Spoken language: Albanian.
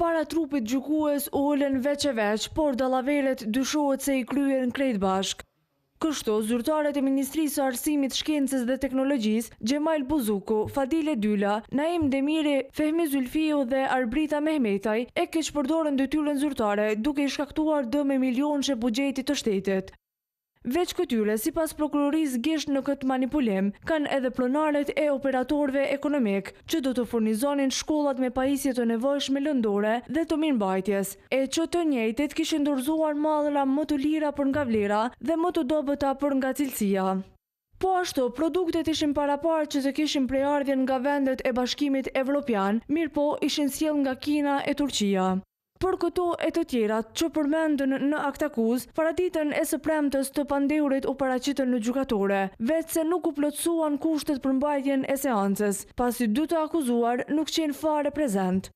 Para trupit gjykues u ulën veç e veç, por dallaveret dyshohet se i kryen krejt bashk. Kështu, zyrtarët e Ministrisë së Arsimit, Shkencës dhe Teknologjisë, Xhemal Buzuku, Fadile Dyla, Naim Demiri, Fehmi Zylfiu dhe Arbrita Mehmetaj e keqpërdorën detyrën zyrtare duke i shkaktuar dëm milionësh buxhetit të shtetit. Veç këtyre, sipas prokurorisë gisht në këtë manipulim, kanë edhe pronarët e operatorëve ekonomik, që do të furnizonin shkollat me pajisje të nevojshme lëndore dhe të mirëmbajtjes, e që të njëjtit kishin dorëzuar mallra më të lira për nga vlera dhe më të dobëta për nga cilësia. Po ashtu, produktet ishin paraparë që të kishin prejardhjen nga vendet e Bashkimit Evropian, mirëpo ishin sjellë nga Kina e Turqia. Për këto e të tjerat që përmendën në akt akuzë, paraditën e së premtës të pandehurit u paraqitën në gjykatore, veç se nuk u plotësuan kushtet për mbajtjen e seancës, pasi dy të akuzuar nuk qenë fare prezent.